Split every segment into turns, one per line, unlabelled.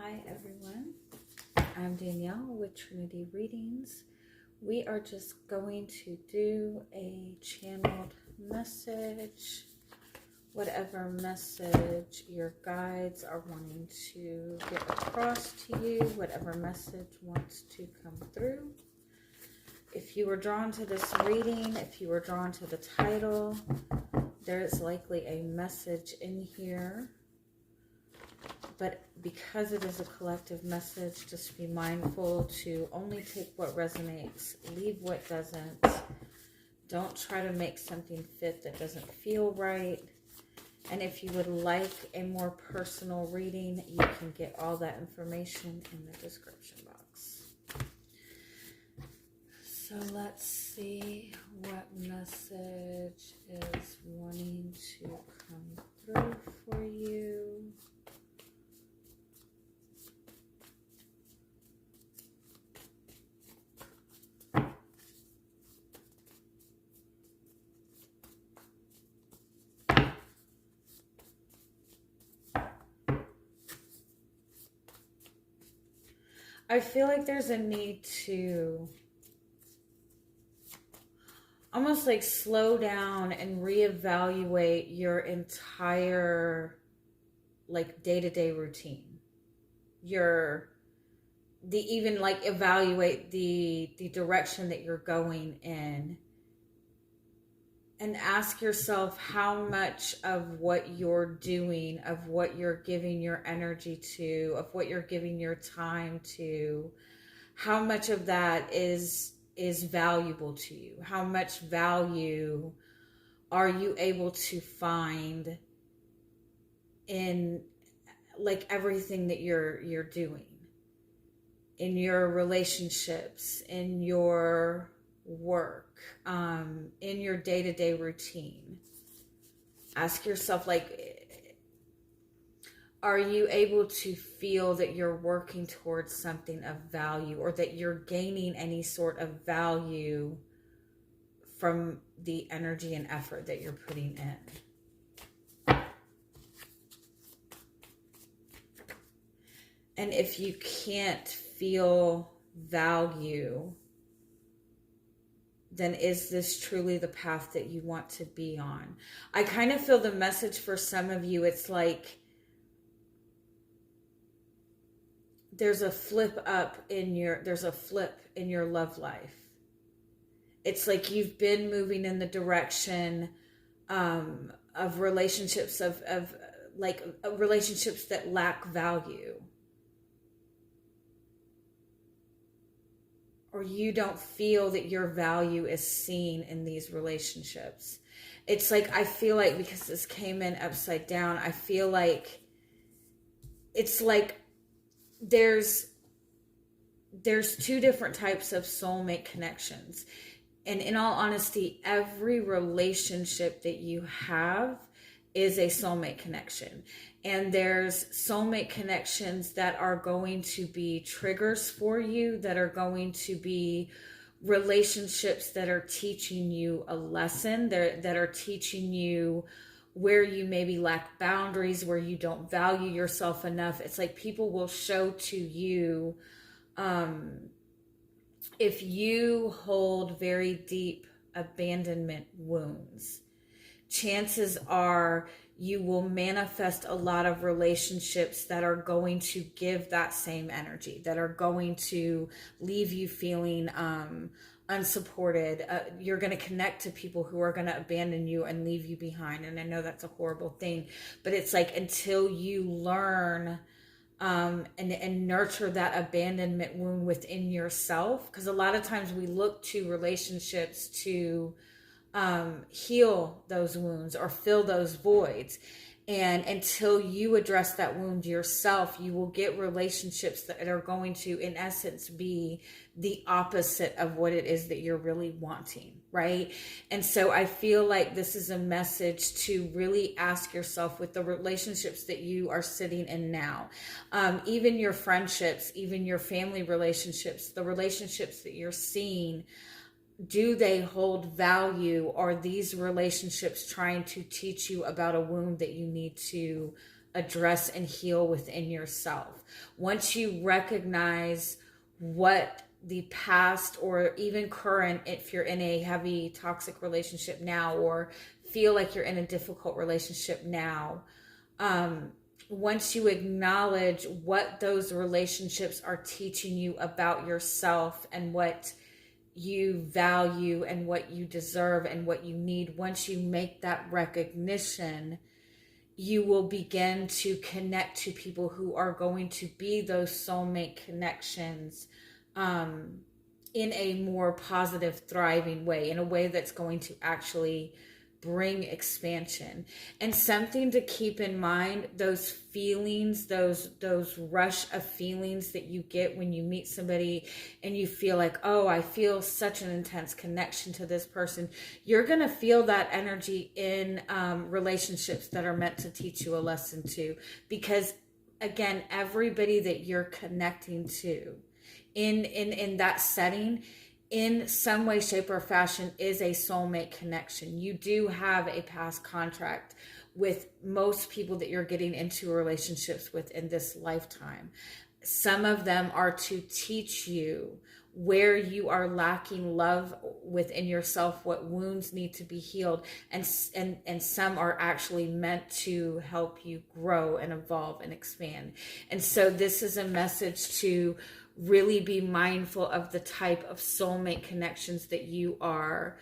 Hi everyone, I'm Danielle with Trinity Readings. We are just going to do a channeled message, whatever message your guides are wanting to get across to you, whatever message wants to come through. If you were drawn to this reading, if you were drawn to the title, there is likely a message in here. But because it is a collective message, just be mindful to only take what resonates, leave what doesn't. Don't try to make something fit that doesn't feel right. And if you would like a more personal reading, you can get all that information in the description box. So let's see what message is wanting to come through for you. I feel like there's a need to almost like slow down and reevaluate your entire like day-to-day routine. Even like evaluate the direction that you're going in. And ask yourself how much of what you're doing, of what you're giving your energy to, of what you're giving your time to, how much of that is valuable to you? How much value are you able to find in like everything that you're doing? In your relationships, in your work, in your day-to-day routine. Ask yourself, like, are you able to feel that you're working towards something of value, or that you're gaining any sort of value from the energy and effort that you're putting in? And if you can't feel value, then is this truly the path that you want to be on? I kind of feel the message for some of you, it's like there's a flip in your love life. It's like you've been moving in the direction of relationships relationships that lack value. Or you don't feel that your value is seen in these relationships. It's like, I feel like, because this came in upside down, I feel like it's like there's two different types of soulmate connections. And in all honesty, every relationship that you have is a soulmate connection. And there's soulmate connections that are going to be triggers for you, that are going to be relationships that are teaching you a lesson, that are teaching you where you maybe lack boundaries, where you don't value yourself enough. It's like people will show to you, if you hold very deep abandonment wounds, chances are you will manifest a lot of relationships that are going to give that same energy, that are going to leave you feeling unsupported. You're going to connect to people who are going to abandon you and leave you behind. And I know that's a horrible thing, but it's like, until you learn and nurture that abandonment wound within yourself, because a lot of times we look to relationships to heal those wounds or fill those voids. And until you address that wound yourself, you will get relationships that are going to, in essence, be the opposite of what it is that you're really wanting, right? And so I feel like this is a message to really ask yourself, with the relationships that you are sitting in now, even your friendships, even your family relationships, the relationships that you're seeing, do they hold value? Are these relationships trying to teach you about a wound that you need to address and heal within yourself. Once you recognize what the past or even current, if you're in a heavy toxic relationship now or feel like you're in a difficult relationship now, once you acknowledge what those relationships are teaching you about yourself and what you value and what you deserve and what you need, once you make that recognition, you will begin to connect to people who are going to be those soulmate connections, in a more positive, thriving way, in a way that's going to actually bring expansion. And something to keep in mind, those feelings, those rush of feelings that you get when you meet somebody and you feel like, oh, I feel such an intense connection to this person. You're going to feel that energy in relationships that are meant to teach you a lesson too. Because again, everybody that you're connecting to in that setting, in some way, shape, or fashion, is a soulmate connection. You do have a past contract with most people that you're getting into relationships with in this lifetime. Some of them are to teach you where you are lacking love within yourself, what wounds need to be healed, and some are actually meant to help you grow and evolve and expand. And so this is a message to really be mindful of the type of soulmate connections that you are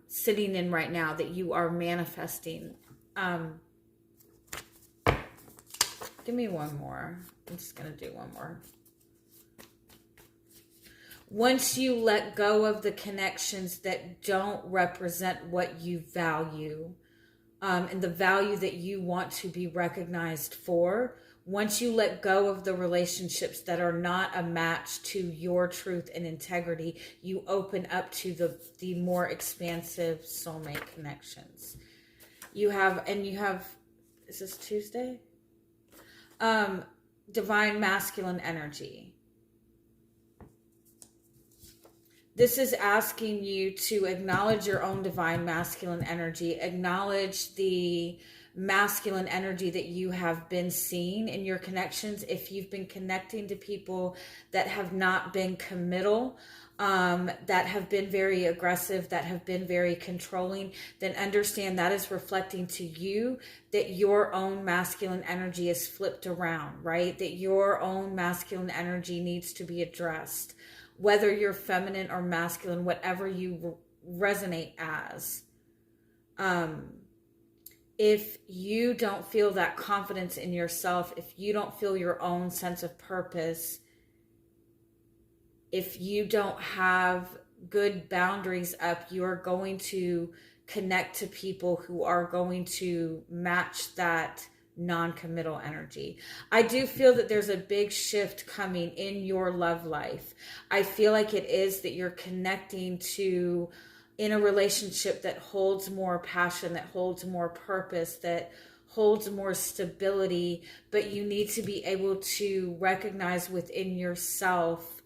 sitting in right now, that you are manifesting. Give me one more. I'm just going to do one more. Once you let go of the connections that don't represent what you value, and the value that you want to be recognized for, once you let go of the relationships that are not a match to your truth and integrity, you open up to the more expansive soulmate connections. You have, is this Tuesday? Divine masculine energy. This is asking you to acknowledge your own divine masculine energy, acknowledge the masculine energy that you have been seeing in your connections. If you've been connecting to people that have not been committal, that have been very aggressive, that have been very controlling, then understand that is reflecting to you that your own masculine energy is flipped around, right? That your own masculine energy needs to be addressed. Whether you're feminine or masculine, whatever you resonate as. If you don't feel that confidence in yourself, if you don't feel your own sense of purpose, if you don't have good boundaries up, you are going to connect to people who are going to match that non-committal energy. I do feel that there's a big shift coming in your love life. I feel like it is that you're connecting to in a relationship that holds more passion, that holds more purpose, that holds more stability, but you need to be able to recognize within yourself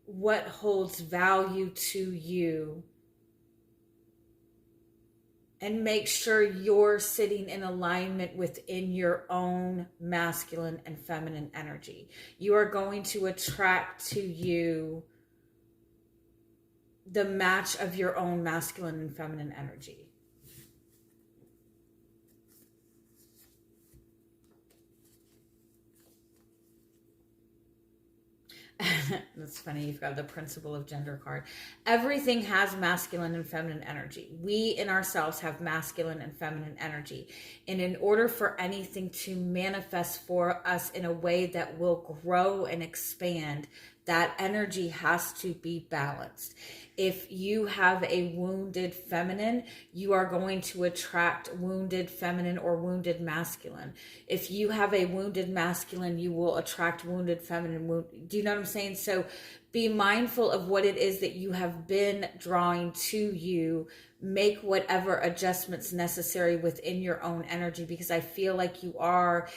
what holds value to you, and make sure you're sitting in alignment within your own masculine and feminine energy. You are going to attract to you the match of your own masculine and feminine energy. That's funny, you've got the principle of gender card. Everything has masculine and feminine energy. We in ourselves have masculine and feminine energy. And in order for anything to manifest for us in a way that will grow and expand, that energy has to be balanced. If you have a wounded feminine, you are going to attract wounded feminine or wounded masculine. If you have a wounded masculine, you will attract wounded feminine. Do you know what I'm saying? So be mindful of what it is that you have been drawing to you. Make whatever adjustments necessary within your own energy, because I feel like you are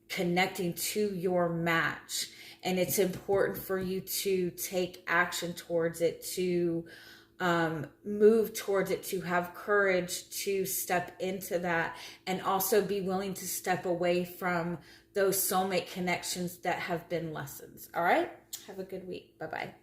connecting to your match. And it's important for you to take action towards it, to move towards it, to have courage to step into that, and also be willing to step away from those soulmate connections that have been lessons. All right. Have a good week. Bye-bye.